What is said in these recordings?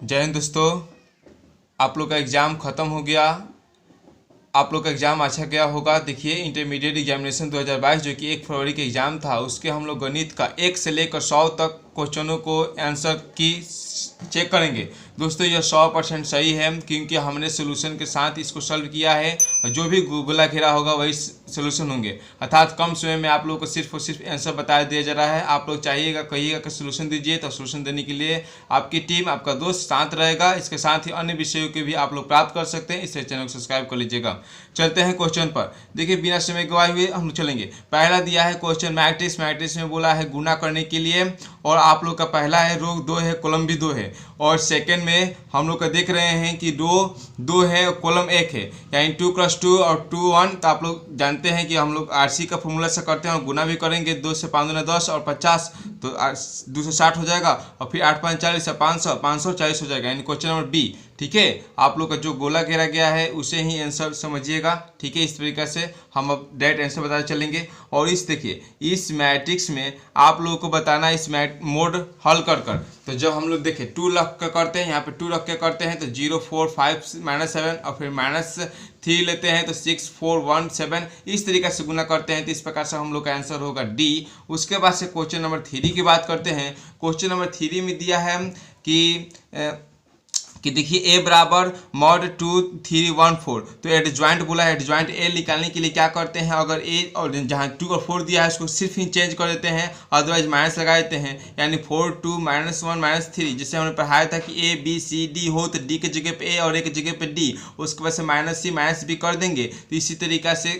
जय हिंद दोस्तों। आप लोग का एग्ज़ाम ख़त्म हो गया। आप लोग का एग्ज़ाम अच्छा गया होगा। देखिए, इंटरमीडिएट एग्जामिनेशन 2022 जो कि 1 फरवरी के एग्ज़ाम था, उसके हम लोग गणित का 1 से लेकर 100 तक क्वेश्चनों को आंसर की चेक करेंगे। दोस्तों, यह 100% सही है क्योंकि हमने सोल्यूशन के साथ इसको सॉल्व किया है और जो भी गोला घेरा होगा वही सोल्यूशन होंगे। अर्थात कम समय में आप लोगों को सिर्फ और सिर्फ आंसर बता दिया जा रहा है। आप लोग चाहिएगा, कहिएगा कि सोल्यूशन दीजिए, तो सोल्यूशन देने के लिए आपकी टीम, आपका दोस्त साथ रहेगा। इसके साथ ही अन्य विषयों के भी आप लोग प्राप्त कर सकते हैं, इसलिए चैनल को सब्सक्राइब कर लीजिएगा। चलते हैं क्वेश्चन पर। देखिए, बिना समय गवाए हुए हम चलेंगे। पहला दिया है क्वेश्चन मैट्रिक्स में बोला है गुना करने के लिए, और आप लोग का पहला है रो 2 है, कॉलम भी 2 है। और सेकंड में हम लोग का देख रहे हैं कि रो 2 है और कॉलम 1 है, यानी 2 + 2 और 2 1। तो आप लोग जानते हैं कि हम लोग आरसी का फॉर्मूला से करते हैं और गुना भी करेंगे। 2 से 5 दूना 10 और 50 तो 260 हो जाएगा, और फिर 8 5 40 से 500 540 हो जाएगा, यानी क्वेश्चन नंबर बी। ठीक है, आप लोग का जो गोला घेरा गया है उसे ही आंसर समझिएगा। ठीक है, इस तरीके से हम अब डायरेक्ट आंसर बताते चलेंगे। और इस देखिए, इस मैट्रिक्स में आप लोगों को बताना इस मोड हल कर कर। तो जब हम लोग देखें 2 रख के करते हैं, यहाँ पे 2 रख के करते हैं तो 0 4 5 -7 और फिर -3 लेते हैं तो 6 4 1 7, इस तरीके से गुना करते हैं। तो इस प्रकार से हम लोग का आंसर होगा डी। उसके बाद से क्वेश्चन नंबर 3 की बात करते हैं। क्वेश्चन नंबर 3 में दिया है कि देखिए ए बराबर मॉड 2 3 1 4। तो एडजॉइंट बोला है, एडजॉइंट ए निकालने के लिए क्या करते हैं, अगर ए और जहाँ 2 और 4 दिया है उसको सिर्फ ही चेंज कर देते हैं, अदरवाइज माइनस लगा देते हैं, यानी 4 2 -1 -3। जैसे हमने पढ़ाया था कि ए बी सी डी हो तो डी के जगह पे ए और ए की जगह पे डी, उसके बाद से -C -B कर देंगे। तो इसी तरीका से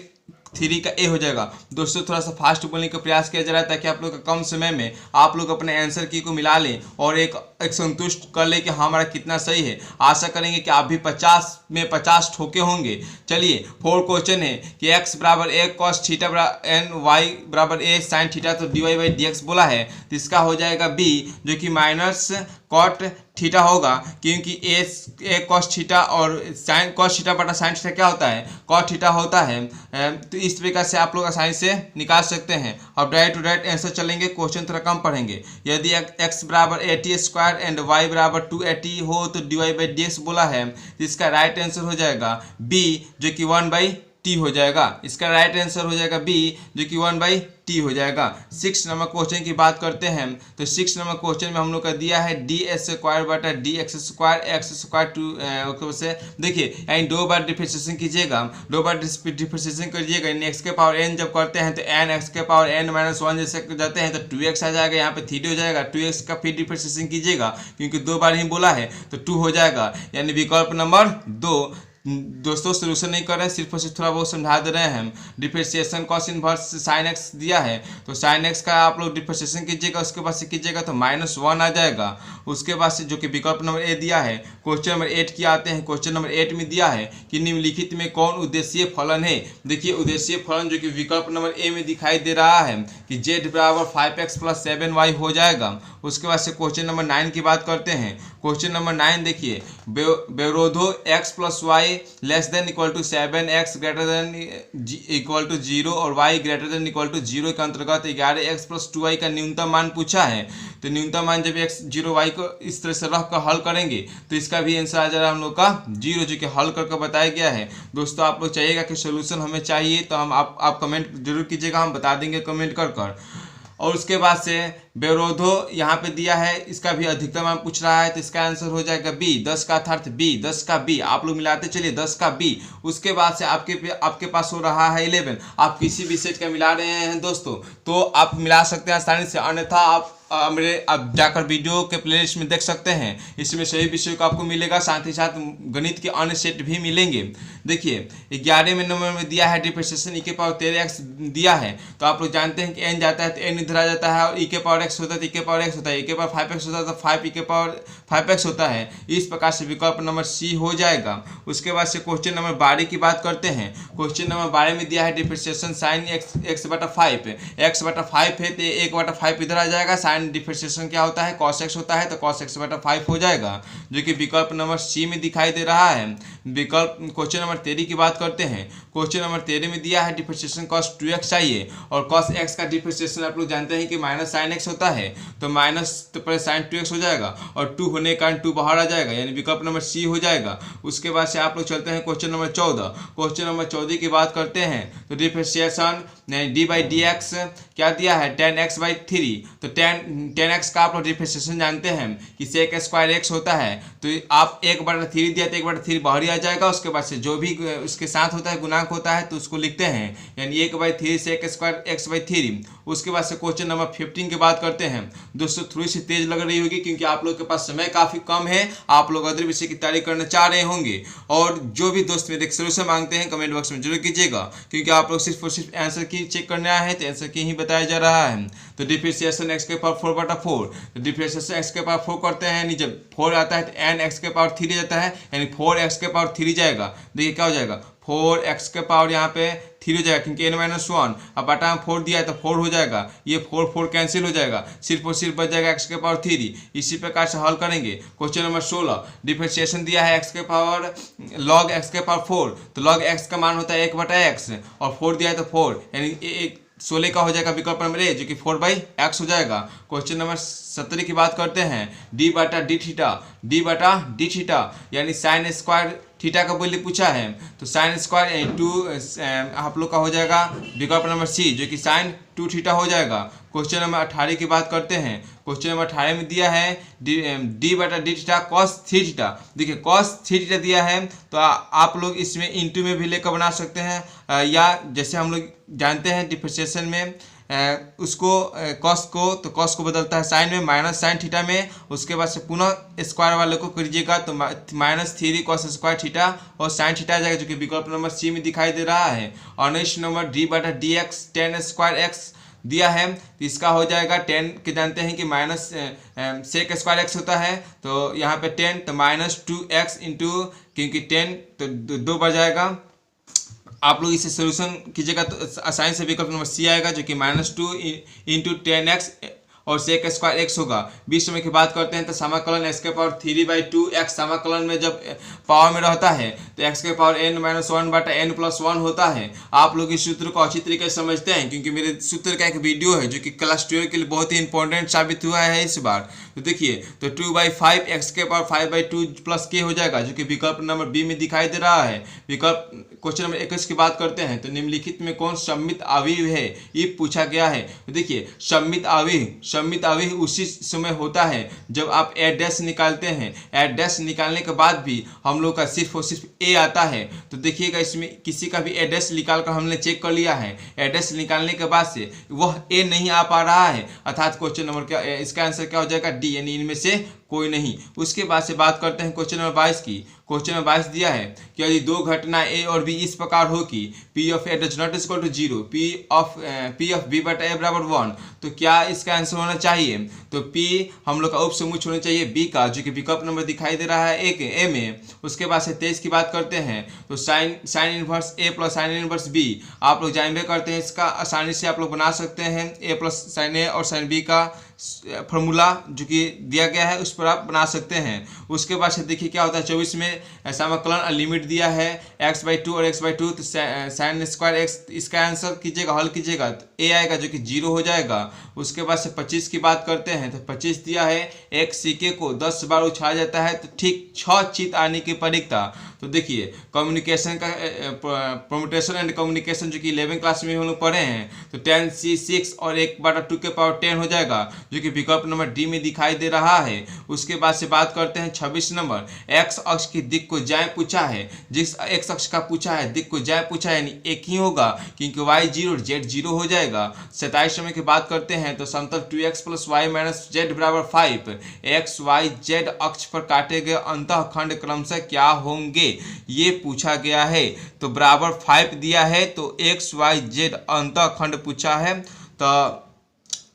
3 का ए हो जाएगा। दोस्तों, थोड़ा सा फास्ट बोलने का प्रयास किया जा रहा है ताकि आप लोग का कम समय में आप लोग अपने आंसर की को मिला लें और एक संतुष्ट कर ले कि हाँ हमारा कितना सही है। आशा करेंगे कि आप भी 50 में 50 ठोके होंगे। चलिए, 4 क्वेश्चन है कि x बराबर a cos theta n y बराबर a sin थीटा, तो dy/dx बोला है, तो इसका हो जाएगा b, जो कि माइनस कॉट थीटा होगा, क्योंकि ए कॉस थीटा और साइन कॉस थीटा बटा साइन थीटा क्या होता है, कॉट थीटा होता है। तो इस तरीके से आप लोग आसानी से निकाल सकते हैं। अब डायरेक्ट टू डायरेक्ट आंसर चलेंगे, क्वेश्चन थोड़ा कम पढ़ेंगे। यदि x बराबर 80² एंड y बराबर 280 हो तो dy/dx बोला है, तो इसका राइट आंसर हो जाएगा b, जो कि 1/t हो जाएगा। इसका राइट आंसर हो जाएगा b, जो कि 1/t हो जाएगा। 6 नंबर क्वेश्चन की बात करते हैं। तो 6 नंबर क्वेश्चन में हम लोग का दिया है ds² बटा dx² x² से देखिए, यानी 2 बार डिफरेंशिएशन कीजिएगा, 2 बार डिफरेंशिएशन करिएगा, यानी x के पावर n जब करते हैं तो n x के पावर n -1 जैसे जाते हैं तो 2x आ जाएगा, यहाँ पे 3 हो जाएगा। 2x का फिर डिफरेंशिएशन कीजिएगा क्योंकि 2 बार ही बोला है तो 2 हो जाएगा, यानी विकल्प नंबर 2। दोस्तों, सोल्यूशन नहीं कर रहे हैं, सिर्फ और सिर्फ थोड़ा बहुत समझा दे रहे हैं हम। Differentiation cos inverse sine x दिया है, तो साइन एक्स का आप लोग डिफरेंशिएशन कीजिएगा, उसके बाद से कीजिएगा तो -1 आ जाएगा। उसके बाद से जो कि विकल्प नंबर ए दिया है। क्वेश्चन नंबर 8 की आते हैं। क्वेश्चन नंबर 8 में दिया है कि निम्नलिखित में कौन उद्देशीय फलन है। देखिए, उद्देशीय फलन जो कि विकल्प नंबर ए में दिखाई दे रहा है कि z बराबर 5x + 7y हो जाएगा। उसके बाद से क्वेश्चन नंबर 9 की बात करते हैं। क्वेश्चन नंबर 9 देखिए, बेरोधो x + y < 7x > 0 और y > 0 के अंतर्गत 11x + 2y का न्यूनतम मान पूछा है। तो न्यूनतम मान जब x 0 y को इस तरह से रख कर हल करेंगे तो इसका भी आंसर आ जा रहा है हम लोग का 0, जो कि हल करके बताया गया है। दोस्तों, आप लोग चाहिएगा कि सोल्यूशन हमें चाहिए तो हम आप कमेंट जरूर कीजिएगा, हम बता देंगे कमेंट कर। और उसके बाद से बेरोधो यहाँ पे दिया है, इसका भी अधिकतम मान पूछ रहा है, तो इसका आंसर हो जाएगा बी, 10 का अर्थ बी, 10 का बी। आप लोग मिलाते चलिए, 10 का बी। उसके बाद से आपके पास हो रहा है 11। आप किसी भी सेट का मिला रहे हैं दोस्तों तो आप मिला सकते हैं आसानी से, अन्यथा आप अब जाकर वीडियो के प्लेलिस्ट में देख सकते हैं। इसमें सही विषय को आपको मिलेगा, साथ ही साथ गणित के अन्य सेट भी मिलेंगे। देखिए, 11वें नंबर में दिया है डिफरेंशिएशन e⁻13x दिया है, तो आप लोग जानते हैं कि n जाता है तो n इधर आ जाता है, और e⁻x होता है तो e⁻x होता है, e⁻5x होता है तो 5e⁻5x होता है। इस प्रकार से विकल्प नंबर सी हो जाएगा। उसके बाद से क्वेश्चन नंबर 12 की बात करते हैं। क्वेश्चन नंबर 12 में दिया है डिफरेंशिएशन साइन x/5, x/5 है तो 1/5 इधर आ जाएगा। साइन डिफरेंशिएशन क्या होता है, cos x होता है, तो cos x/5 हो जाएगा, जो कि विकल्प नंबर सी में दिखाई दे रहा है। विकल्प क्वेश्चन नंबर 13 की बात करते हैं। क्वेश्चन नंबर 13 में दिया है डिफरेंशिएशन cos 2x चाहिए, और cos x का डिफरेंशिएशन आप लोग जानते हैं कि -sin x होता है तो माइनस तो पहले साइन 2x हो जाएगा और 2 होने के कारण 2 बाहर आ जाएगा, यानी विकल्प नंबर सी हो जाएगा। उसके बाद से आप लोग चलते हैं क्वेश्चन नंबर 14। क्वेश्चन नंबर 14 की बात करते हैं तो differentiation D by D x क्या दिया है 10x/3। तो 10x का आप लोग डिफरेंशिएशन जानते हैं कि सेक स्क्वायर x होता है, तो आप 1/3 दिया तो 1/3 बाहर ही आ जाएगा। उसके बाद से जो भी उसके साथ होता है गुणांक होता है तो उसको लिखते हैं, यानी 1/3 सेक स्क्वायर x/3। उसके बाद से क्वेश्चन नंबर 15 की बात करते हैं। दोस्तों थोड़ी सी तेज लग रही होगी क्योंकि आप लोग के पास समय काफ़ी कम है, आप लोग अदर विषय की तैयारी करना चाह रहे होंगे। और जो भी दोस्त मेरे सोल्यूशन मांगते हैं कमेंट बॉक्स में जरूर कीजिएगा, क्योंकि आप लोग सिर्फ और सिर्फ आंसर की चेक करने आए हैं तो आंसर की ही बताया जा रहा है। तो डिफरेंशिएशन x के पावर 4/4, तो डिफरेंशिएशन x के पावर 4 करते हैं, यानी जब 4 आता है तो n x के पावर 3 जाता है, यानी 4x के पावर 3 जाएगा। देखिए क्या हो जाएगा 4x के पावर यहाँ पे 3 हो जाएगा क्योंकि n-1 अब बटा में 4 दिया है तो 4 हो जाएगा, ये 4 कैंसिल हो जाएगा, सिर्फ और सिर्फ बच जाएगा x के पावर 3। इसी प्रकार से हल करेंगे। क्वेश्चन नंबर 16 डिफरेंशिएशन दिया है x के पावर log x के पावर 4, तो log x का मान होता है 1/x और 4 दिया है तो 4, यानी 16 का हो जाएगा विकल्प नंबर ए जो कि 4/x हो जाएगा। क्वेश्चन नंबर 17 की बात करते हैं d/d थीटा यानी साइन स्क्वायर थीटा का वैल्यू पूछा है, तो साइन स्क्वायर 2 आप लोग का हो जाएगा विकल्प नंबर सी जो कि साइन 2 थीटा हो जाएगा। क्वेश्चन नंबर 18 की बात करते हैं। क्वेश्चन नंबर 18 में दिया है d/d थीटा कॉस 3 थीटा। देखिए कॉस 3 थीटा दिया है तो आप लोग इसमें इंटू में भी लेकर बना सकते हैं, या जैसे हम लोग जानते हैं डिफरेंशिएशन में उसको कॉस को बदलता है साइन में माइनस साइन थीटा में। उसके बाद से पुनः स्क्वायर वाले को करिएगा तो -3 कॉस स्क्वायर थीटा और साइन थीटा आ जाएगा जो कि विकल्प नंबर सी में दिखाई दे रहा है। और नेक्स्ट नंबर d/dx 10² दिया है तो इसका हो जाएगा 10 के जानते हैं कि माइनस सेक स्क्वायर x होता है, तो यहाँ पे 10 तो -2x इंटू क्योंकि 10 तो 2 बढ़ जाएगा। आप लोग इसे सोल्यूशन कीजिएगा तो आसानी से विकल्प नंबर सी आएगा जो कि -2 इंटू 10x और सेक स्क्वायर x होगा। 20 समय की बात करते हैं तो समाकलन x के पावर 3/2x समाकलन में जब पावर में रहता है तो x के पावर n-1/n+1 होता है। आप लोग इस सूत्र को अच्छी तरीके से समझते हैं क्योंकि मेरे सूत्र का एक वीडियो है जो कि क्लास 12 के लिए बहुत ही इंपॉर्टेंट साबित हुआ है इस बार। तो देखिए तो 2/5 x के पावर 5/2 प्लस k हो जाएगा जो कि विकल्प नंबर बी में दिखाई दे रहा है। विकल्प क्वेश्चन नंबर 21 की बात करते हैं तो निम्नलिखित में कौन सममित अवयव है ये पूछा गया है। तो देखिए सममित अवयव उसी समय होता है जब आप ए डैश निकालते हैं। ए डैश निकालने के बाद भी हम लोग का सिर्फ और सिर्फ ए आता है, तो देखिएगा इसमें किसी का भी ए डैश निकाल कर हमने चेक कर लिया है, ए डैश निकालने के बाद से वह ए नहीं आ पा रहा है, अर्थात क्वेश्चन नंबर क्या इसका आंसर क्या हो जाएगा डी, यानी इनमें से कोई नहीं। उसके बाद से बात करते हैं क्वेश्चन नंबर 22 की। क्वेश्चन नंबर 22 दिया है कि यदि दो घटना ए और बी इस प्रकार हो कि P of A does not equal to 0, P of B बटा A बराबर 1, तो क्या इसका आंसर होना चाहिए। तो P हम लोग का उप समूह होना चाहिए B का जो कि विकल्प नंबर दिखाई दे रहा है A में। उसके बाद से 23 की बात करते हैं तो sine inverse A plus sine inverse B आप लोग जानबे करते हैं, इसका आसानी से आप लोग बना सकते हैं। A प्लस साइन A और साइन B का फॉर्मूला जो कि दिया गया है उस पर आप बना सकते हैं। उसके बाद से देखिए क्या होता है 24 में समाकलन लिमिट दिया है x/2 और x/2, तो साइन स्क्वायर x इसका आंसर कीजिएगा, हल कीजिएगा तो a आएगा जो कि 0 हो जाएगा। उसके बाद से 25 की बात करते हैं तो 25 दिया है एक सिक्के को 10 बार उछाला जाता है तो ठीक 6 चित आने की परीक्षा। तो देखिए कम्युनिकेशन का परम्यूटेशन एंड कम्युनिकेशन जो कि 11 क्लास में हम लोग पढ़े हैं, तो 10c6 और 1/2 के पावर 10 हो जाएगा जो कि विकल्प नंबर डी में दिखाई दे रहा है। उसके बाद से बात करते हैं 26 नंबर, एक्स अक्ष की दिक् को ज्याय पूछा है। जिस एक्स अक्ष का पूछा है दिक् को ज्याय पूछा है यानी एक ही होगा क्योंकि y 0 और z 0 हो जाएगा। 27 नंबर की बात करते हैं तो समतल 2x + y - z बराबर 5, x y z अक्ष पर काटे गए अंतःखंड क्रमशः क्या होंगे ये पूछा गया है। तो बराबर 5 दिया है तो x y z अंतःखंड पूछा है, तो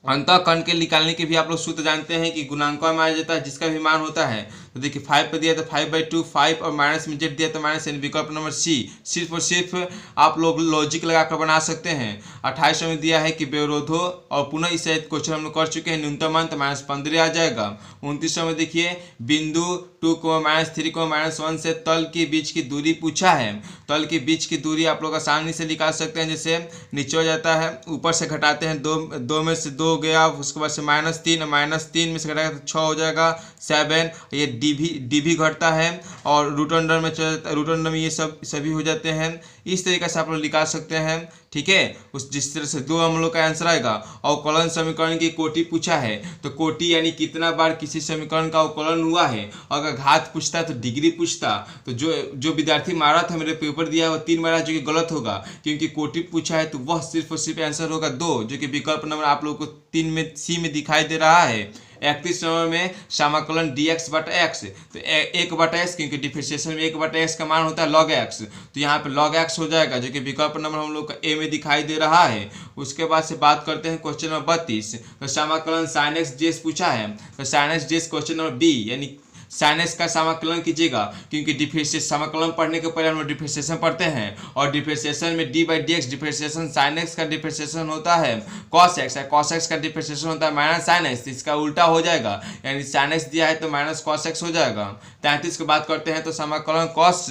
अंतःखंड के निकालने के भी आप लोग सूत्र जानते हैं कि गुणांकों में आ जाता है जिसका भी मान होता है। तो देखिए 5 पे दिया तो 5/2, 5 और माइनस में z दिया तो माइनस, यानी विकल्प नंबर सी सिर्फ और सिर्फ आप लोग लॉजिक लगाकर बना सकते हैं। 28 में दिया है कि बेरोधो और पुनः इसे क्वेश्चन हम लोग कर चुके हैं, न्यूनतम मान तो -15 आ जाएगा। 29 में देखिए बिंदु 2, -3, -1 से तल के बीच की दूरी पूछा है। तल के बीच की दूरी आप लोग आसानी से निकाल सकते हैं, जैसे नीचे हो जाता है ऊपर से घटाते हैं 2 में से 2 हो गया, उसके बाद से -3 में से घटाएगा तो 6 हो जाएगा, 7, ये डी भी घटता है और रूट अंडर में ये सभी हो जाते हैं। इस तरीके से आप लोग निकाल सकते हैं, ठीक है। उस जिस तरह से 2 हम लोग का आंसर आएगा। अवकलन समीकरण की कोटि पूछा है तो कोटि यानी कितना बार किसी समीकरण का अवकलन हुआ है। अगर घात पूछता तो डिग्री पूछता, तो जो विद्यार्थी मारा था मेरे पेपर दिया वो 3 मारा, जो कि गलत होगा क्योंकि कोटि पूछा है तो वह सिर्फ और सिर्फ आंसर होगा 2, जो कि विकल्प नंबर आप लोग को 3 में सी में दिखाई दे रहा है। 31 नंबर में समाकलन dx बटा x, तो 1/x क्योंकि डिफरेंशिएशन में 1/x का मान होता है log x, तो यहाँ पे log x हो जाएगा, जो कि विकल्प नंबर हम लोग का ए में दिखाई दे रहा है। उसके बाद से बात करते हैं क्वेश्चन नंबर 32, तो समाकलन sin x dx पूछा है, तो sin x dx question number B यानी sin x का समाकलन कीजिएगा, क्योंकि डिफरेंशिएशन समाकलन पढ़ने के पहले हम लोग डिफरेंशिएशन पढ़ते हैं और डिफरेंशिएशन में d/dx डिफरेंशिएशन sin x का डिफरेंशिएशन होता है cos x, cos x का डिफरेंशिएशन होता है माइनस sin x, इसका उल्टा हो जाएगा यानी sin x दिया है तो माइनस cos x हो जाएगा। 33 की बात करते हैं तो समाकलन cos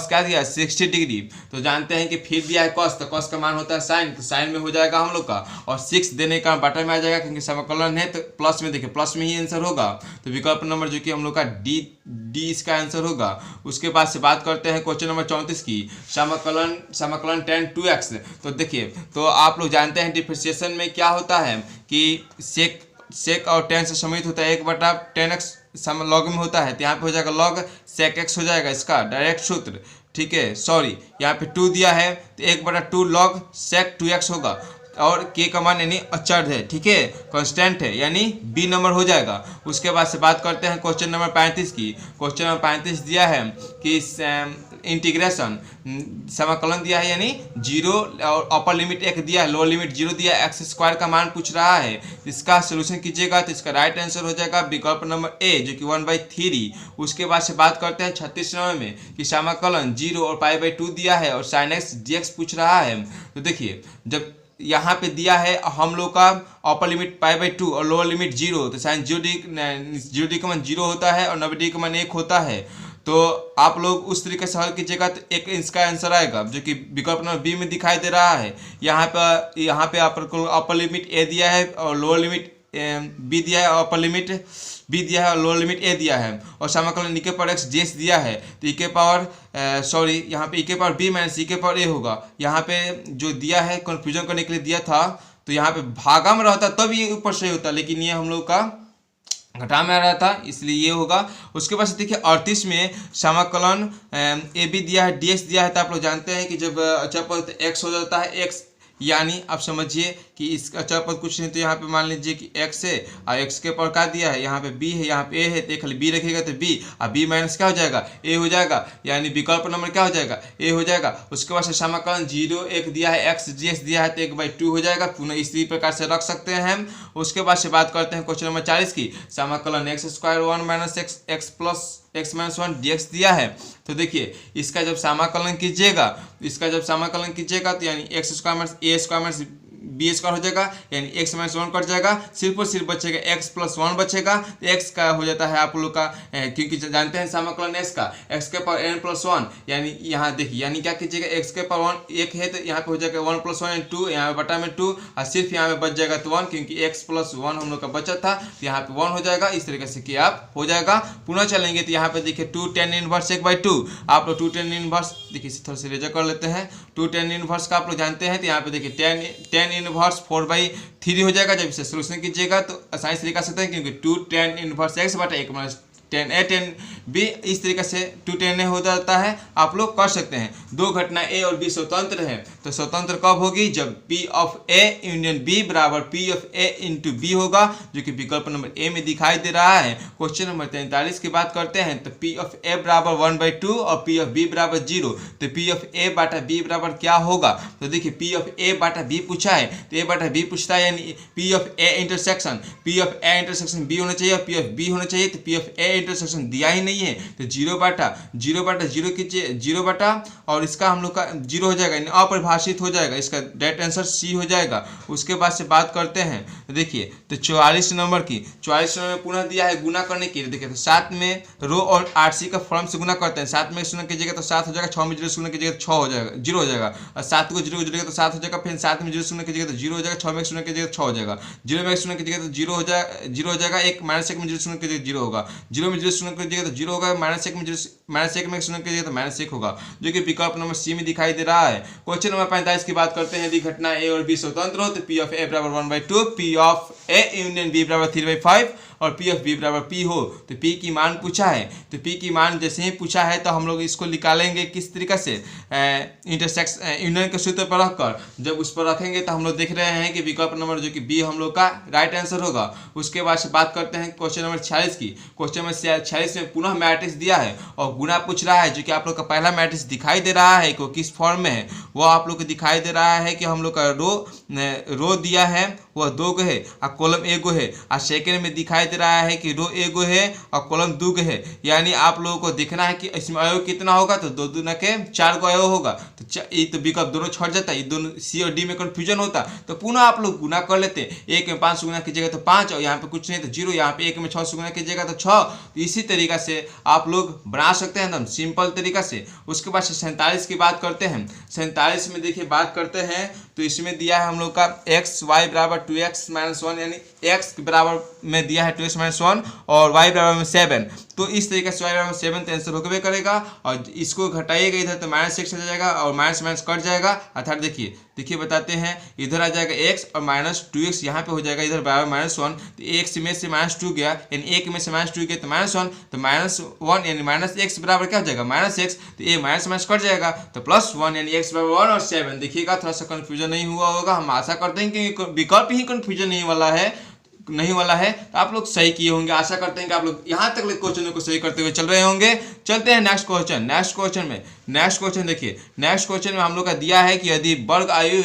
क्या दिया है 60 डिग्री, तो जानते हैं कि फिर दिया है cos, तो cos का मान होता है sin, तो sin में हो जाएगा हम लोग का, और 6 देने का बटा में आ जाएगा क्योंकि समाकलन है तो प्लस में देखिए प्लस में ही आंसर होगा, तो विकल्प नंबर जो कि हम लोग का डी इसका आंसर होगा। उसके बाद से बात करते हैं क्वेश्चन नंबर 34 की, समाकलन tan 2x, तो देखिए तो आप लोग जानते हैं डिफरेंशिएशन में क्या होता है कि सेक और tan से समित होता है 1/tan x लॉग में होता है, तो यहाँ पे हो जाएगा log sec x हो जाएगा इसका डायरेक्ट सूत्र, ठीक है। सॉरी यहाँ पे 2 दिया है तो 1/2 log sec 2x होगा, और k का मान यानी अचर है, ठीक है, कांस्टेंट है यानी बी नंबर हो जाएगा। उसके बाद से बात करते हैं क्वेश्चन नंबर 35 की। क्वेश्चन नंबर 35 दिया है कि इंटीग्रेशन समाकलन दिया है यानी 0 और अपर लिमिट 1 दिया है, लोअर लिमिट 0 दिया है, x² का मान पूछ रहा है, इसका सोल्यूशन कीजिएगा तो इसका राइट आंसर हो जाएगा विकल्प नंबर ए, जो कि 1/3। उसके बाद से बात करते हैं 36 नंबर में कि समाकलन 0 और π/2 दिया है और sin x dx पूछ रहा है, तो देखिए जब यहाँ पे दिया है हम लोग का अपर लिमिट π/2 और लोअर लिमिट 0, तो साइन 0 का मान 0 होता है और 90 का मान 1 होता है, तो आप लोग उस तरीके से हल कीजिएगा तो एक इसका आंसर आएगा, जो कि विकल्प नंबर बी में दिखाई दे रहा है। यहाँ पे आपको अपर लिमिट ए दिया है और लोअर लिमिट बी दिया है, अपर लिमिट बी दिया है और लोअर लिमिट ए दिया है, और समाकलन e पर x जेस दिया है तो e पावर सॉरी यहाँ पे e power B minus e power A होगा। यहाँ पे जो दिया है कन्फ्यूजन करने के लिए दिया था, तो यहाँ पे भागा में रहता तब ये ऊपर सही होता, लेकिन ये हम लोग का घटा में आ रहा था इसलिए ये होगा। उसके बाद देखिए 38 में समाकलन ए बी दिया है dx दिया है, तो आप लोग जानते हैं कि जब अचर पद x हो जाता है x, यानी आप समझिए कि इसका अचर पद कुछ नहीं, तो यहाँ पे मान लीजिए कि x है और x के पर क्या दिया है, यहाँ पे b है यहाँ पे a है, तो खाली b रखेगा तो b और b माइनस क्या हो जाएगा a हो जाएगा, यानी विकल्प नंबर क्या हो जाएगा a हो जाएगा। उसके बाद से समाकलन 0 1 दिया है x dx दिया है तो 1/2 हो जाएगा, पुनः इसी प्रकार से रख सकते हैं हम। उसके बाद से बात करते हैं क्वेश्चन नंबर 40 की, समाकलन x² 1 minus x plus x-1 dx दिया है, तो देखिए इसका जब समाकलन कीजिएगा तो यानी x² minus a² minus b² हो जाएगा, यानी x माइनस 1 कट जाएगा, सिर्फ और सिर्फ बचेगा x प्लस 1 बचेगा, तो x का हो जाता है आप लोग का क्योंकि जानते हैं समाकलन s का x के पावर n प्लस 1, यानी यहाँ देखिए यानी क्या कीजिएगा x के पावर 1 है तो यहाँ पे हो जाएगा 1 प्लस 1 एंड 2, यहाँ पे बटा में 2 और सिर्फ यहाँ पे बच जाएगा तो 1, क्योंकि x प्लस 1 हम लोग का बचा था तो यहाँ पे 1 हो जाएगा। इस तरीके से कि आप हो जाएगा। पुनः चलेंगे तो यहाँ पे देखिए 2 tan इनवर्स 1/2, आप लोग 2 tan इनवर्स देखिए थोड़ा सा रेजर कर लेते हैं, 2 tan इनवर्स का आप लोग जानते हैं, तो यहाँ पे देखिए tan इनवर्स 4/3 हो जाएगा। जब इसे सोल्यूशन कीजिएगा तो आसानी से निकाल सकते हैं, क्योंकि 2 tan इनवर्स x बटा 1 minus tan a tan b, इस तरीके से 2 tan a हो जाता है, आप लोग कर सकते हैं। दो घटना a और b स्वतंत्र है, तो स्वतंत्र कब होगी, जब p of a union b बराबर p of a into b होगा, जो कि विकल्प नंबर a में दिखाई दे रहा है। क्वेश्चन नंबर 43 की बात करते हैं, तो p ऑफ a बराबर 1/2 और p ऑफ b बराबर 0, तो p ऑफ a बटा b बराबर क्या होगा, तो देखिए p ऑफ a बटा b पूछा है, तो a बटा b पूछता है, यानी p of a intersection b होना चाहिए और p ऑफ b होना चाहिए, तो p ऑफ a इंटरसेक्शन दिया ही नहीं नहीं है, तो 0/0 कीजिए, 0 और इसका हम लोग का 0 हो जाएगा, यानी अपरिभाषित हो जाएगा। इसका डायरेक्ट आंसर सी हो जाएगा। उसके बाद से बात करते हैं, तो देखिए तो 44 नंबर में पुनः दिया है गुना करने के लिए। देखिए तो 7 में रो और आरसी का फॉर्म से गुना करते हैं। 7 में शून्य कीजिएगा तो 7 हो जाएगा, 6 में 0 शून्य कीजिएगा तो 6 हो जाएगा, 0 हो जाएगा, और 7 को 0 जुड़ेगा तो 7 हो जाएगा, फिर 7 में 0 शून्य कीजिएगा तो 0 हो जाएगा, 6 में 0 कीजिएगा तो 6 हो जाएगा, 0 में 1 शून्य कीजिएगा तो 0 हो जाएगा, 0 हो जाएगा, 1 -1 में 0 शून्य कीजिएगा 0 होगा, 0 में 0 शून्य कीजिएगा तो 0 होगा, -1 में शून्य कीजिएगा तो -1 होगा, जो कि विकल्प नंबर सी में दिखाई दे रहा है। क्वेश्चन नंबर 45 की बात करते हैं। यदि घटना ए और बी स्वतंत्र हो तो P ऑफ A बराबर 1/2, P of A union B बराबर 3/5 और P ऑफ B बराबर P हो तो P की मान पूछा है। तो P की मान जैसे ही पूछा है तो हम लोग इसको निकालेंगे किस तरीके से, इंटरसेक्स यूनियन के सूत्र पर रखकर। जब उस पर रखेंगे तो हम लोग देख रहे हैं कि विकल्प नंबर जो कि बी हम लोग का राइट आंसर होगा। उसके बाद से बात करते हैं क्वेश्चन नंबर 46 की। क्वेश्चन नंबर 46 में पुनः मैट्रिक्स दिया है और गुना पूछ रहा है, जो कि आप लोग का पहला मैट्रिक्स दिखाई दे रहा है को किस फॉर्म में है वो आप लोग को दिखाई दे रहा है कि हम लोग का रो दिया है वह 2 गो है और कॉलम 1 गो है, और सेकेंड में दिखाई दे रहा है कि रो 1 गो है और कॉलम 2 गो है। यानी आप लोगों को देखना है कि इसमें अवयव कितना होगा, तो 2 दूना के 4 को अवयव होगा। तो ये तो विकल्प दोनों छट जाता है, ये दोनों सी और डी में कंफ्यूजन होता, तो पुनः आप लोग गुना कर लेते हैं। 1 में 5 से गुना कीजिएगा तो 5, और यहाँ पे कुछ नहीं तो 0, यहाँ पे 1 में 6 से गुना कीजिएगा तो 6। तो इसी तरीका से आप लोग बना सकते हैं एकदम सिंपल तरीका से। उसके बाद 47 की बात करते हैं। 47 में देखिए बात करते हैं तो इसमें दिया है हम लोग का x y बराबर 2x - 1, यानी x बराबर में दिया है 2x - 1 और y बराबर में 7। तो इस तरीके से y बराबर 7 तो आंसर होकर करेगा, और इसको घटाइएगा इधर तो -6 आ जाएगा और माइनस कट जाएगा। अर्थात देखिए बताते हैं, इधर आ जाएगा x और -2x यहाँ पे हो जाएगा, इधर बराबर -1। तो x में से -2 गया, यानी 1 में से -2 गया तो -1, तो -1 यानी -x बराबर क्या हो जाएगा -x। तो ये माइनस कट जाएगा तो +1, यानी x बराबर 1 और 7। देखिएगा थोड़ा सा कन्फ्यूजन नहीं हुआ होगा। हम आशा करते हैं कि विकल्प ही कन्फ्यूजन नहीं वाला है। तो आप लोग सही किए होंगे। आशा करते हैं कि आप लोग यहाँ तक क्वेश्चनों को सही करते हुए चल रहे होंगे। चलते हैं नेक्स्ट क्वेश्चन देखिए। नेक्स्ट क्वेश्चन में हम लोग का दिया है कि यदि वर्ग आयु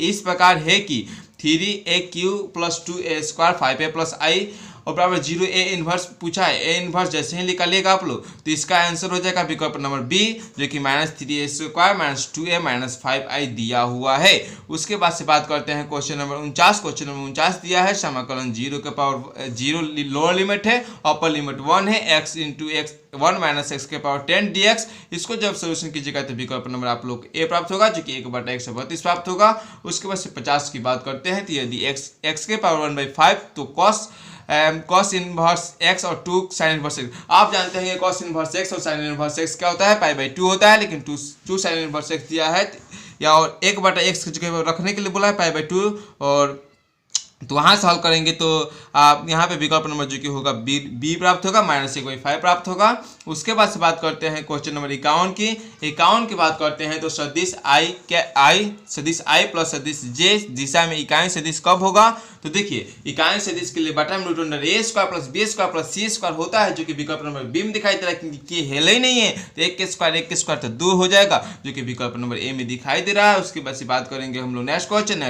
इस प्रकार है कि 3a³ + 2a² 5a + i और बराबर 0 A इन्वर्स पूछा है। A इन्वर्स जैसे ही निकालिएगा आप लोग तो इसका आंसर हो जाएगा विकल्प नंबर बी, जो कि -3a² - 2a - 5i दिया हुआ है। उसके बाद से बात करते हैं क्वेश्चन नंबर 49। क्वेश्चन नंबर 49 दिया है समाकलन 0 लोअर लिमिट है, अपर लिमिट 1 है, x × x 1 - x⁻10 dx। इसको जब सोल्यूशन कीजिएगा तो विकल्प नंबर आप लोग ए प्राप्त होगा, जो कि 1/132 प्राप्त होगा। उसके बाद से 50 की बात करते हैं तो यदि x⁻1/5 तो cos इनवर्स x और 2 sin इनवर्स x। आप जानते हैं कि cos इनवर्स x और sin इनवर्स x क्या होता है, π/2 होता है, लेकिन 2 sin इनवर्स x दिया है या और 1/x की जगह रखने के लिए बोला है π/2, और तो वहाँ से हल करेंगे तो आप यहाँ पे विकल्प नंबर जो कि होगा बी प्राप्त होगा, -1/5 प्राप्त होगा। उसके बाद से बात करते हैं क्वेश्चन नंबर 51 की। 51 की बात करते हैं तो सदिश i प्लस सदिश j दिशा में इकाई सदिश कब होगा। तो देखिए इकाई सदिश के लिए बटा में √a² + b² + c² होता है, जो कि विकल्प नंबर बी में दिखाई दे रहा है कि हेले ही नहीं है, तो 1 के स्क्वायर तो 2 हो जाएगा, जो कि विकल्प नंबर ए में दिखाई दे रहा है। उसके बाद से बात करेंगे हम लोग नेक्स्ट क्वेश्चन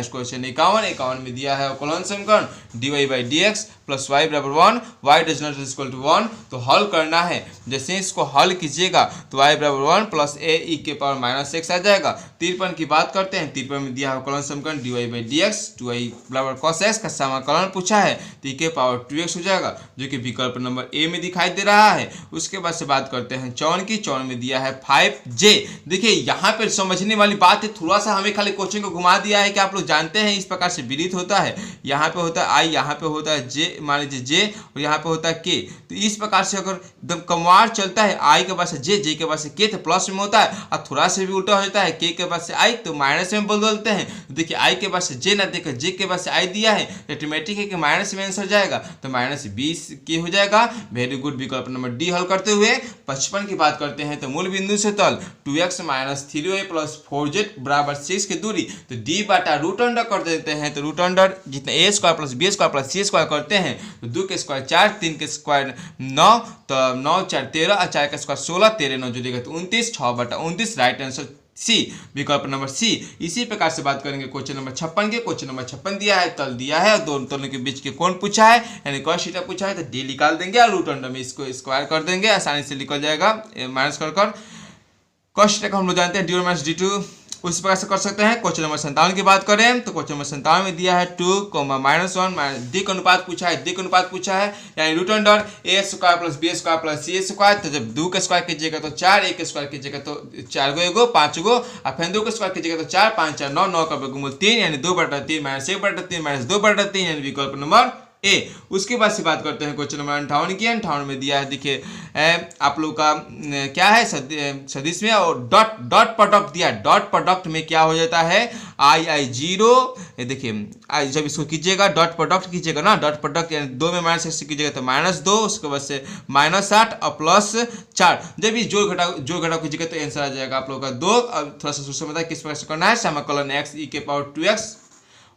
51 में दिया है कॉलन समीकरण dy/dx + y बराबर 1, y does not equal to 1। तो हल करना है, जैसे इसको हल कीजिएगा तो y बराबर 1 + a e⁻⁻x आ जाएगा। 53 की बात करते हैं। 53 में दिया है कॉलन समीकरण dy/dx 2y बराबर cos x का समाकलन पूछा है, तो e⁻2x हो जाएगा, जो कि विकल्प नंबर ए में दिखाई दे रहा है। उसके बाद से बात करते हैं 54 में दिया है 5j। देखिए यहाँ पर समझने वाली बात है, थोड़ा सा हमें खाली क्वेश्चन को घुमा दिया है कि आप लोग जानते हैं इस प्रकार से विदित होता है। यहाँ पे होता है i, यहाँ पे होता है j, मान लीजिए j, और यहाँ पे होता है k। तो इस प्रकार से अगर एकदम कमवार चलता है i के बाद से j के बाद से k तो प्लस में होता है, और थोड़ा सा भी उल्टा हो जाता है k के बाद से i तो माइनस में बदलते हैं। देखिए i के बाद से j ना देकर j के बाद से i दिया है, ऑटोमेटिक है कि माइनस में आंसर जाएगा, तो -20 के हो जाएगा। वेरी गुड, विकल्प नंबर डी हल करते हुए 55 की बात करते हैं तो मूल बिंदु से तल 2x - 3y + 4z बराबर 6 की दूरी, तो d बटा √अंडर कर देते हैं। तो √अंडर जितना a² + b² + c² करते हैं तो 2 के स्क्वायर 4, 3 के स्क्वायर 9, तो 9 × 4 = 13, और 4 का स्क्वायर 16, 13 9 जुड़ेगा तो 29, 6/29 राइट आंसर सी, विकल्प नंबर सी। इसी प्रकार से बात करेंगे क्वेश्चन नंबर 56 के। क्वेश्चन नंबर 56 दिया है, तल दिया है और दोनों तलों के बीच के कोण पूछा है, यानी cos थीटा पूछा है, तो डी निकाल देंगे और रूट अंडर में इसको स्क्वायर कर देंगे, आसानी से निकल जाएगा माइनस कर cos थीटा को हम लोग जानते हैं डी1 माइनस डी2, उस प्रकार से कर सकते हैं। क्वेश्चन नंबर 57 की बात करें तो क्वेश्चन नंबर 57 में दिया है 2, -1 डी का अनुपात पूछा है, डी का अनुपात पूछा है, यानी root under A square plus B square plus C square. तो जब 2 का स्क्वायर कीजिएगा तो 4, 1 का स्क्वायर कीजिएगा तो 4 गो एगो 5 गो, और फिर 2 का स्क्वायर कीजिएगा तो 4, 5 4 9, 9 का वर्गमूल 3, यानी 2/3 माइनस 1/3 माइनस 2/3, यानी विकल्प नंबर ए। उसके बाद से बात करते हैं क्वेश्चन नंबर 58 की। 58 में दिया है, देखिए आप लोग का क्या है सदिश में, और डॉट प्रोडक्ट दिया है। डॉट प्रोडक्ट में क्या हो जाता है, आई 0, देखिए जब इसको कीजिएगा डॉट प्रोडक्ट कीजिएगा ना, डॉट प्रोडक्ट यानी 2 में -6 कीजिएगा तो -2, उसके बाद से -8 और +4। जब ये जोड़ घटाव कीजिएगा तो आंसर आ जाएगा आप लोग का 2। अब थोड़ा सा सोचना बताया किस प्रकार से करना है। समाकलन x e के पावर 2x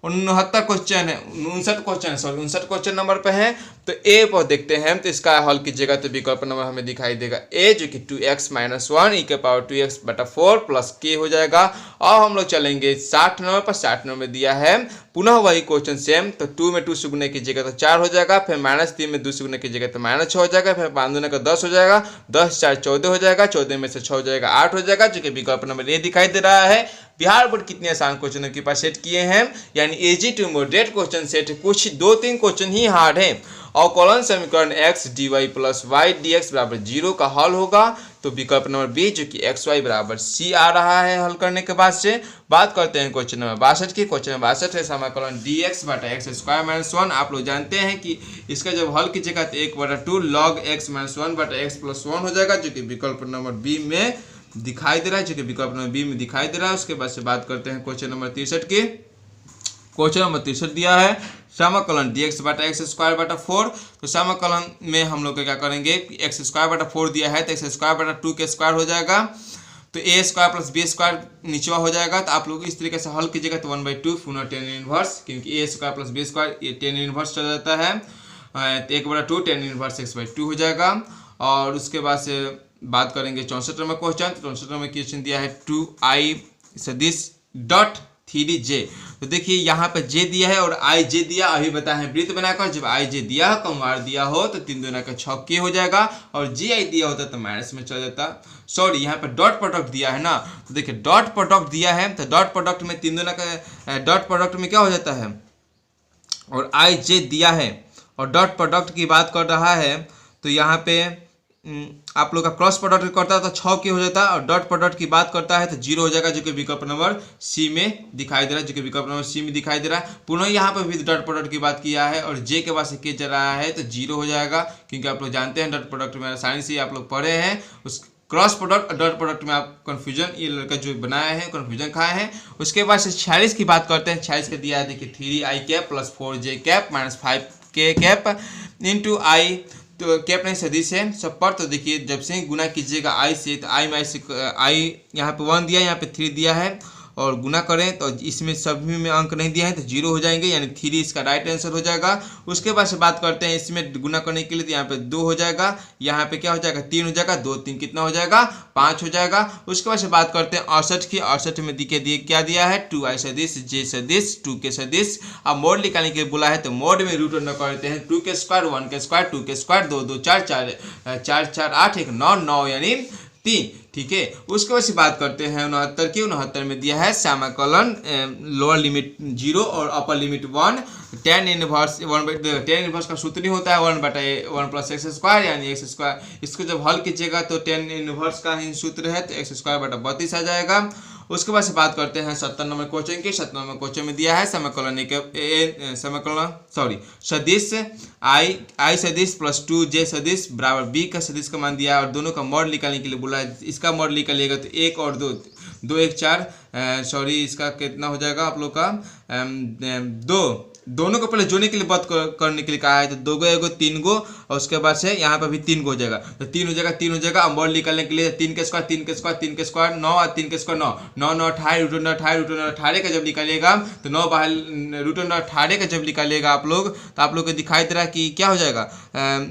59 क्वेश्चन है, 59 क्वेश्चन नंबर पे है। तो ए पर देखते हैं, तो इसका हल कीजिएगा तो विकल्प नंबर हमें दिखाई देगा ए, जो कि 2x - 1 e के पावर 2x/4 प्लस के हो जाएगा। और हम लोग चलेंगे 60 नंबर पर। 60 नंबर में दिया है पुनः वही क्वेश्चन सेम, तो 2 में 2 से गुना कीजिएगा तो 4 हो जाएगा, फिर -3 में 2 से गुना कीजिएगा तो -6 हो जाएगा, फिर 5 दूना का 10 हो जाएगा, 10 4 14 हो जाएगा, 14 में से 6 हो जाएगा 8 हो जाएगा, जो कि विकल्प नंबर ए दिखाई दे रहा है। बिहार बोर्ड कितने आसान क्वेश्चनों के पास सेट किए हैं, यानी easy to moderate question set, कुछ 2-3 क्वेश्चन ही हार्ड है। अवकलन समीकरण x dy plus y dx बराबर 0 का हल होगा, तो विकल्प नंबर बी, जो कि xy बराबर c आ रहा है हल करने के बाद से। बात करते हैं क्वेश्चन नंबर 62 की। क्वेश्चन नंबर 62 है समाकलन dx बटा x² - 1। आप लोग जानते हैं कि इसका जब हल कीजिएगा तो 1/2 log x - 1 बटा x + 1 हो जाएगा, जो कि विकल्प नंबर बी में दिखाई दे रहा है, जो कि विकल्प नंबर बी में दिखाई दे रहा है। उसके बाद से बात करते हैं क्वेश्चन नंबर 63 की। क्वेश्चन नंबर 63 दिया है समाकलन dx बटा x²/4। तो समाकलन में हम लोग क्या करेंगे, x²/4 दिया है तो x²/2 के स्क्वायर हो जाएगा, तो a² प्लस b² नीचवा हो जाएगा। तो आप लोग इस तरीके से हल कीजिएगा तो 1/2 पुनः tan इनवर्स, क्योंकि a² प्लस b² ये tan इनवर्स चल जाता है, तो 1/2 tan इनवर्स x/2 हो जाएगा। और उसके बाद से बात करेंगे 64 नंबर क्वेश्चन। 64 नंबर क्वेश्चन दिया है 2i सदिश डॉट 3j। तो देखिए यहाँ पे j दिया है और i j दिया, अभी बताया है वृत्त बनाकर, जब i j दिया हो कमवार दिया हो तो 3 दूना का 6 के हो जाएगा, और ji दिया होता तो माइनस में चल जाता। सॉरी, यहाँ पे डॉट प्रोडक्ट दिया है ना, तो देखिए डॉट प्रोडक्ट दिया है, तो डॉट प्रोडक्ट में 3 दूना का डॉट प्रोडक्ट में क्या हो जाता है, और i j दिया है और डॉट प्रोडक्ट की बात कर रहा है, तो यहाँ पे आप लोग का क्रॉस प्रोडक्ट करता है तो 6 के हो जाता है, और डॉट प्रोडक्ट की बात करता है तो 0 हो जाएगा, जो कि विकल्प नंबर सी में दिखाई दे रहा है, जो कि विकल्प नंबर सी में दिखाई दे रहा है। पुनः यहाँ पर भी डॉट प्रोडक्ट की बात किया है और जे के बाद से के जा रहा है तो 0 हो जाएगा, क्योंकि आप लोग जानते हैं डॉट प्रोडक्ट में आसानी से आप लोग पढ़े हैं। उस क्रॉस प्रोडक्ट और डॉट प्रोडक्ट में आप कन्फ्यूजन, ये लड़का जो बनाया है कन्फ्यूजन खाए हैं। उसके बाद से 46 की बात करते हैं। 46 का दिया है, देखिए 3i cap plus 4j cap minus 5k cap into I, तो कैप नहीं सदिश है सब पर। तो देखिए जब से गुना कीजिएगा आई से, तो आई में से आई यहाँ पे 1 दिया है, यहाँ पे 3 दिया है, और गुना करें तो इसमें सभी में अंक नहीं दिया है तो 0 हो जाएंगे, यानी 3 इसका राइट आंसर हो जाएगा। उसके बाद से बात करते हैं इसमें गुना करने के लिए, तो यहाँ पे 2 हो जाएगा, यहाँ पे क्या हो जाएगा 3 हो जाएगा, 2 3 कितना हो जाएगा 5 हो जाएगा। उसके बाद से बात करते हैं 68 की। 68 में दिए क्या दिया है 2i सदिश j सदिश 2k सदिश। अब मोड निकालने के लिए बोला है, तो मोड में रूट अंडर करते हैं 2 के स्क्वायर 1 के स्क्वायर 2 के स्क्वायर 2 2 4 4 4 4 8 1 9 9 यानी 3, ठीक है। उसके बाद से बात करते हैं 69 की। 69 में दिया है समाकलन लोअर लिमिट 0 और upper limit 1 tan inverse 1/tan inverse का सूत्र नहीं होता है 1/1 प्लस x², यानी x²। इसको जब हल कीजिएगा तो tan इनवर्स का ही सूत्र है, तो x²/32 आ जाएगा। उसके बाद से बात करते हैं 70 नंबर क्वेश्चन की। 70 नंबर क्वेश्चन में दिया है सदिश i सदिश प्लस 2j सदिश बराबर b का सदिश का मान दिया है, और दोनों का मॉड निकालने के लिए बोला है। इसका मॉड निकालिएगा तो 1 और 2 2 1 4 सॉरी इसका कितना हो जाएगा आप लोग का 2, दोनों को पहले जोड़ने के लिए बात करने के लिए कहा है, तो 2 गो 1 गो 3 गो और उसके बाद से यहाँ पर भी 3 हो जाएगा, तो 3 हो जाएगा, 3 हो जाएगा। हम वर्ड निकालने के लिए 3 के स्क्वायर 3 के स्क्वायर 3 के स्क्वायर 9 और 3 के स्क्वायर 9 9 9 18 रूट अंडर 18 का जब निकालिएगा तो 9 बाहर रूट अंडर 18 का जब निकालिएगा आप लोग, तो आप लोग को दिखाई दे रहा है कि क्या हो जाएगा,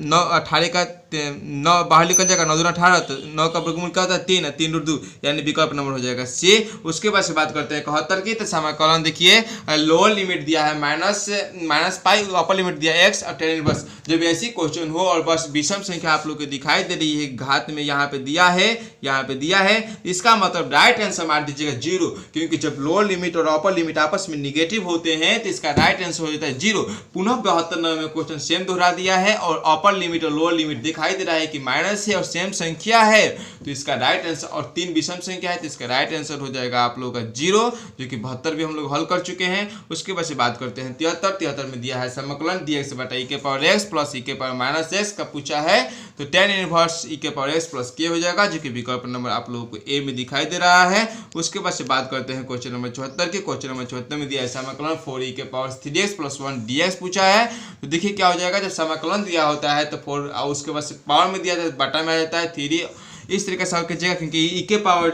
9 18 का 9 बाहर निकल जाएगा, 9 2 18, तो 9 का वर्गमूल क्या होता है 3, 3 रूट 2 यानी विकल्प नंबर हो जाएगा सी। उसके बाद से बात करते हैं 71 की, तो समाकलन देखिए लोअर लिमिट दिया है माइनस पाई, अपर लिमिट दिया है x और tan इनवर्स। जब ऐसी क्वेश्चन हो और बस विषम संख्या आप लोग को दिखाई दे रही है, घात में यहाँ पे दिया है, यहाँ पे दिया है, इसका मतलब राइट आंसर मार दीजिएगा 0, क्योंकि जब लोअर लिमिट और अपर लिमिट आपस में निगेटिव होते हैं तो इसका राइट आंसर हो जाता है 0। पुनः 72 नंबर में क्वेश्चन सेम दोहरा दिया है और अपर लिमिट और लोअर लिमिट दिखाई दे रहा है कि माइनस है और सेम संख्या है, तो इसका राइट आंसर, और 3 विषम संख्या है तो इसका राइट आंसर हो जाएगा आप लोगों का 0, जो कि 72 भी हम लोग हल कर चुके हैं। उसके बाद से बात करते हैं 73 में दिया है समाकलन dx बटा e के पावर x प्लस e के पावर माइनस x का पूछा है, तो tan इनवर्स e के पावर x प्लस k हो जाएगा, जो कि विकल्प नंबर आप लोगों को ए में दिखाई दे रहा है। उसके बाद से बात करते हैं क्वेश्चन नंबर 74 के। क्वेश्चन नंबर 74 में दिया है समाकलन 4e के पावर 3x प्लस 1 dx पूछा है, तो देखिए क्या हो जाएगा, जब समाकलन दिया होता है तो 4, उसके बाद से पावर में दिया जाता है, बटा में आ जाता है 3, इस तरीके से हल कीजिएगा, क्योंकि e के पावर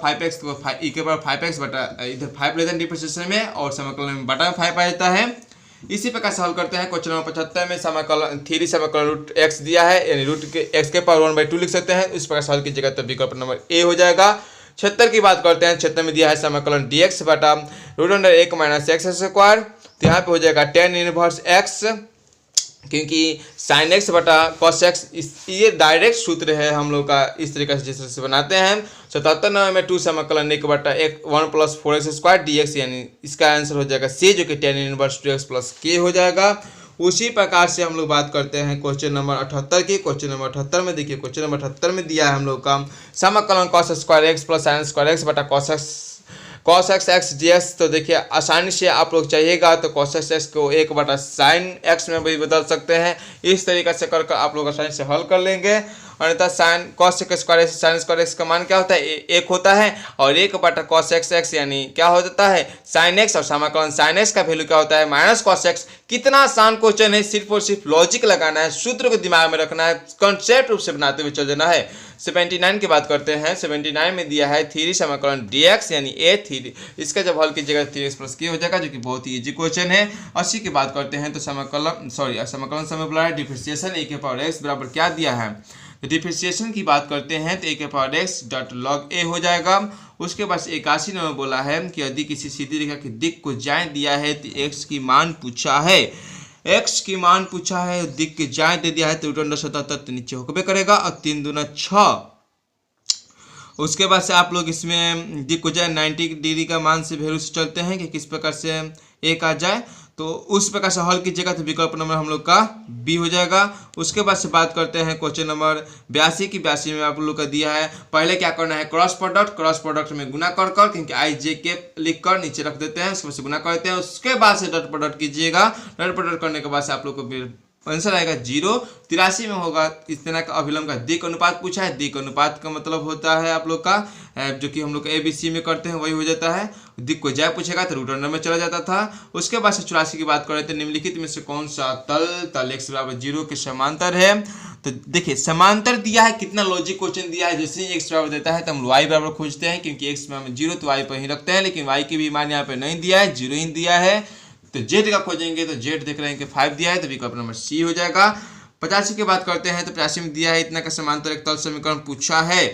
5x तो e के पावर 5x बटा इधर 5 लेते हैं डिफरेंशिएशन में और समाकलन में बटा में 5 आ जाता है। इसी प्रकार से हल करते हैं क्वेश्चन नंबर 75 में समाकलन 3 समाकलन रूट x दिया है, यानी रूट के x के पावर 1/2 लिख सकते हैं। इस प्रकार से हल कीजिएगा तो विकल्प नंबर ए हो जाएगा। 76 की बात करते हैं। 76 में दिया है समाकलन dx बटा root under 1 minus X square, तो यहाँ पे हो जाएगा tan इनवर्स x, क्योंकि साइन एक्स बटा कॉस एक्स, ये डायरेक्ट सूत्र है हम लोग का, इस तरीके से जिस तरह से बनाते हैं। 77 नंबर में 2 समाकलन 1 बटा 1 प्लस 4x स्क्वायर dx, यानी इसका आंसर हो जाएगा सी, जो कि tan inverse 2x plus k हो जाएगा। उसी प्रकार से हम लोग बात करते हैं क्वेश्चन नंबर 78 की। क्वेश्चन नंबर 78 में देखिए, क्वेश्चन नंबर 78 में दिया है हम लोग का समाकलन cos square x plus sign square x बटा cos x dx, तो देखिए आसानी से आप लोग चाहिएगा तो cos x को 1 बटा साइन x में भी बदल सकते हैं। इस तरीके से कर आप लोग आसानी से हल कर लेंगे। अन्यथा sine cos square x sine square x का मान क्या होता है, 1 होता है, और 1 बटा cos x यानी क्या हो जाता है साइन x, और समाकलन साइन x का वैल्यू क्या होता है माइनस cos x। कितना आसान क्वेश्चन है, सिर्फ और सिर्फ लॉजिक लगाना है, सूत्र को दिमाग में रखना है, कॉन्सेप्ट रूप से बनाते हुए चल जाना है। 79 की बात करते हैं। 79 में दिया है 3 समाकलन dx यानी a3, इसका जब हल कीजिएगा 3x प्लस k हो जाएगा, जो कि बहुत ही इजी क्वेश्चन है। 80 की बात करते हैं तो समाकलन समय बुला है डिफरेंशिएशन a के पावर x बराबर क्या दिया है, तो डिफरेंशिएशन की बात करते हैं तो a के power x dot log a हो जाएगा। उसके बाद 81 नंबर बोला है कि यदि किसी सीधी रेखा की दिक् को ज्याय दिया है तो x की मान पूछा है, x की मान पूछा है, दिक् के ज्याय दे दिया है तो रूट अंडर 77 तो नीचे होकर करेगा, और 3 दूना 6। उसके बाद से आप लोग इसमें दिक् को ज्याय 90 डिग्री का मान से वैल्यू से चलते हैं कि किस प्रकार से एक आ जाए, तो उस प्रकार से हल कीजिएगा तो विकल्प नंबर हम लोग का बी हो जाएगा। उसके बाद से बात करते हैं क्वेश्चन नंबर 82 की। 82 में आप लोग का दिया है, पहले क्या करना है क्रॉस प्रोडक्ट में गुना कर क्योंकि आई जे के लिख कर नीचे रख देते हैं, उसके बाद से गुना करते हैं। उसके बाद से डॉट प्रोडक्ट कीजिएगा, डॉट प्रोडक्ट करने के बाद से आप लोग को आंसर आएगा 0। 83 में होगा इतना का अभिलंब का दिक् अनुपात पूछा है। दिक् अनुपात का मतलब होता है आप लोग का जो कि हम लोग ABC में करते हैं वही हो जाता है। दिक् को ज्याय पूछेगा तो रूट अंडर में चला जाता था। उसके बाद से 84 की बात कर रहे थे, निम्नलिखित में से कौन सा तल x बराबर 0 के समांतर है। तो देखिए समांतर दिया है, कितना लॉजिक क्वेश्चन दिया है। जैसे ही x बराबर देता है तो हम y बराबर खोजते हैं, क्योंकि x बराबर 0 तो y पर ही रखते हैं, लेकिन y की भी मान यहाँ पे नहीं दिया है, 0 ही दिया है। तो z का खोजेंगे तो z देख रहे हैं कि 5 दिया है, तो विकल्प नंबर सी हो जाएगा। 85 की बात करते हैं तो 85 में दिया है इतना का समांतर एक तल समीकरण पूछा है।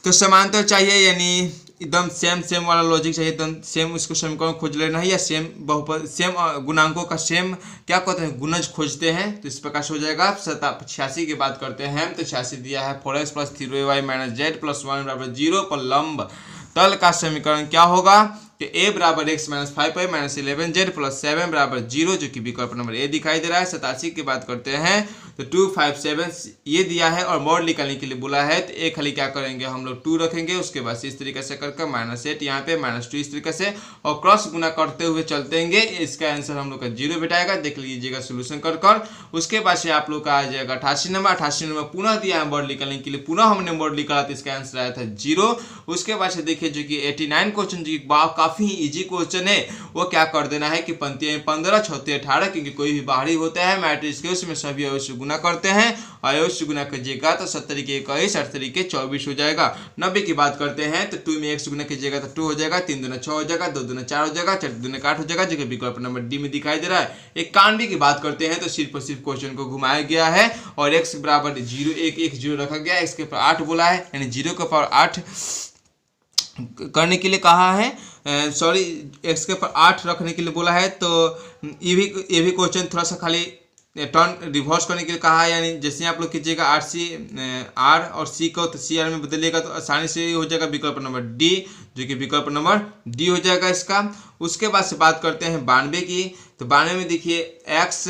तो समांतर चाहिए यानी एकदम सेम वाला लॉजिक चाहिए, एकदम सेम उसको समीकरण खोज लेना है, या सेम बहुपद सेम गुणांकों का सेम क्या कहते हैं गुणज खोजते हैं। तो इस प्रकार से हो जाएगा। 86 की बात करते हैं तो 86 दिया है 4x plus 3y minus Z plus 1 बराबर 0 पर लंब तल का समीकरण क्या होगा कि a बराबर x minus 5y minus 11z plus 7 बराबर 0, जो कि विकल्प नंबर ए दिखाई दे रहा है। 87 की बात करते हैं तो 257 ये दिया है और मोड निकालने के लिए बोला है, तो एक खाली क्या करेंगे हम लोग 2 रखेंगे, उसके बाद इस तरीके से करके -8 यहाँ पे -2 इस तरीके से, और क्रॉस गुना करते हुए चलतेंगे। इसका आंसर हम लोग का 0 बिठाएगा, देख लीजिएगा सोल्यूशन कर। उसके बाद से आप लोग का आ जाएगा 88 नंबर। 88 नंबर पुनः दिया है बोर्ड निकालने के लिए, पुनः हमने बोर्ड निकाला तो इसका आंसर आया था 0। उसके बाद से देखिए जो कि 89 क्वेश्चन जो कि काफी इजी क्वेश्चन है, वो क्या कर देना है कि पंक्ति 15 6 18, क्योंकि कोई भी बाहरी होता है मैट्रिक्स के उसमें सभी अवश्य गुना गुना करते हैं, अयोग से गुना कीजिएगा तो 70 के 21, 38 के 24 हो जाएगा। 90 की बात करते हैं तो 2 में 1 से गुना कीजिएगा तो 2 हो जाएगा, 3 दूना 6 हो जाएगा, 2 दूना 4 हो जाएगा, 4 दूना 8 हो जाएगा, जो कि विकल्प नंबर डी में दिखाई दे रहा है। 91 की बात करते हैं तो सिर्फ और सिर्फ क्वेश्चन को घुमाया गया है और x बराबर 0 1 1 0 रखा गया है, इसके ऊपर 8 बोला है, यानी 0 के पावर 8 करने के लिए कहा है, सॉरी x के ऊपर 8 रखने के लिए बोला है। तो ये भी क्वेश्चन थोड़ा सा खाली टर्न रिवर्स करने के लिए कहा है, यानी जैसे आप लोग कीजिएगा आर और सी को, तो सी आर में बदलिएगा तो आसानी से हो जाएगा विकल्प नंबर डी, जो कि विकल्प नंबर डी हो जाएगा इसका। उसके बाद से बात करते हैं 92 की, तो 92 में देखिए x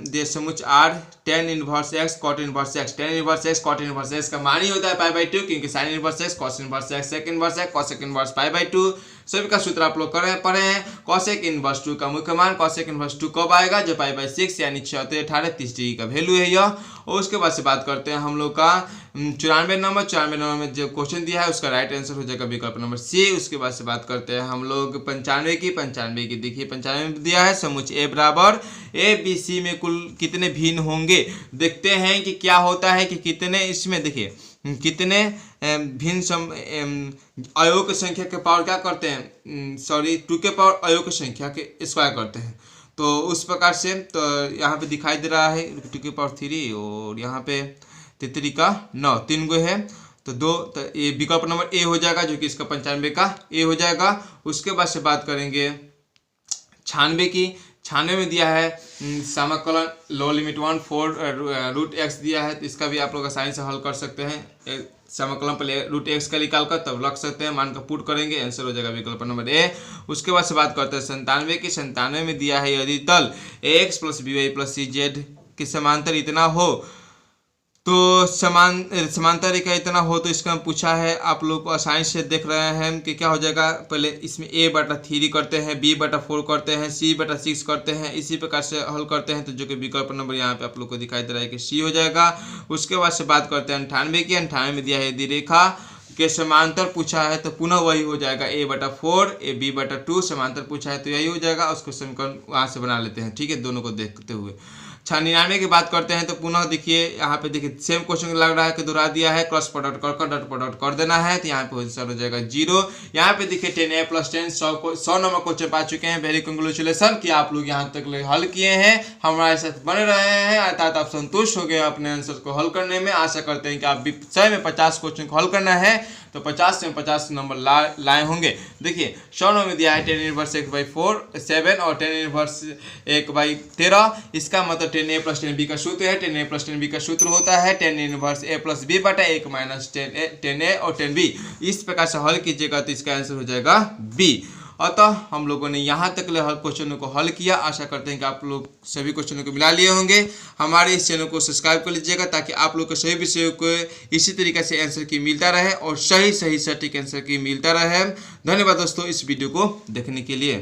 दे समुच r tan inverse x cot inverse x, tan inverse x cot inverse x का मान ही होता है π/2, क्योंकि sin inverse x cos inverse x sec inverse x cosec inverse π/2। सभी का सूत्र आप लोग पढ़े हैं। cosec इनवर्स 2 का मुख्य मान cosec इनवर्स 2 कब आएगा, जो π/6 यानी 6 × 18 30 डिग्री का वैल्यू है यह। और उसके बाद से बात करते हैं हम लोग का 94 नंबर में जो क्वेश्चन दिया है उसका राइट आंसर हो जाएगा विकल्प नंबर सी। उसके बाद से बात करते हैं हम लोग 95 की देखिए 95 में दिया है समुच ए बराबर ए बी सी में कुल कितने भिन्न होंगे। देखते हैं कि क्या होता है कि कितने इसमें देखिए कितने भिन्न अयोग की संख्या के पावर क्या करते हैं, सॉरी 2 के पावर अयोग की संख्या के स्क्वायर करते हैं। तो उस प्रकार से तो यहाँ पे दिखाई दे रहा है 2 के पावर 3 और यहाँ पे 3 का 9 3 गो है, तो 2, तो ये विकल्प नंबर ए हो जाएगा, जो कि इसका 95 का ए हो जाएगा। उसके बाद से बात करेंगे 96 की। 96 में दिया है समाकलन लो लिमिट 1 4 रूट एक्स दिया है, तो इसका भी आप लोग आसानी से हल कर सकते हैं। समाकलन पहले रूट एक्स का निकाल कर तब रख सकते हैं, मान का पुट करेंगे, आंसर हो जाएगा विकल्प नंबर ए। उसके बाद से बात करते हैं 97 की। 97 में दिया है यदि तल ax + by + cz के समांतर इतना हो, तो समांतर रेखा इतना हो, तो इसका पूछा है, आप लोग आसानी से देख रहे हैं कि क्या हो जाएगा। पहले इसमें a/3 करते हैं, b/4 करते हैं, c/6 करते हैं, इसी प्रकार से हल करते हैं, तो जो कि विकल्प नंबर यहाँ पे आप लोग को दिखाई दे रहा है कि सी हो जाएगा। उसके बाद से बात करते हैं 98 की। 98 में दिया है यदि रेखा के समांतर पूछा है तो पुनः वही हो जाएगा a/4 b/2 समांतर पूछा है तो यही हो जाएगा। उसको समीकरण वहाँ से बना लेते हैं, ठीक है, दोनों को देखते हुए। 99 की बात करते हैं तो पुनः देखिए यहाँ पे देखिए सेम क्वेश्चन लग रहा है कि दोहरा दिया है, क्रॉस प्रोडक्ट कर डॉट प्रोडक्ट कर देना है, तो यहाँ पे आंसर हो जाएगा 0। यहाँ पे देखिए 10a + 10 100 नंबर क्वेश्चन पा चुके हैं। वेरी कंग्रेचुलेसन कि आप लोग यहाँ तक हल किए हैं, हमारे साथ बने रहे हैं, अर्थात आप संतुष्ट हो गए अपने आंसर को हल करने में। आशा करते हैं कि आप 100 में 50 क्वेश्चन को हल करना है तो 50 में 50 नंबर लाए होंगे। देखिए 100 नंबर में दिया है 10 इनवर्स 1/4 7 और 10 इनवर्स 1/13। इसका मतलब 10a + 10b का सूत्र है। 10a + 10b का सूत्र होता है 10 इनवर्स a + b/1 - 10a और 10b। इस प्रकार से हल कीजिएगा तो इसका आंसर हो जाएगा बी। अतः हम लोगों ने यहाँ तक हर क्वेश्चनों को हल किया। आशा करते हैं कि आप लोग सभी क्वेश्चनों को मिला लिए होंगे। हमारे इस चैनल को सब्सक्राइब कर लीजिएगा ताकि आप लोग को सभी विषयों को इसी तरीके से आंसर की मिलता रहे और सही सटीक आंसर की मिलता रहे। धन्यवाद दोस्तों इस वीडियो को देखने के लिए।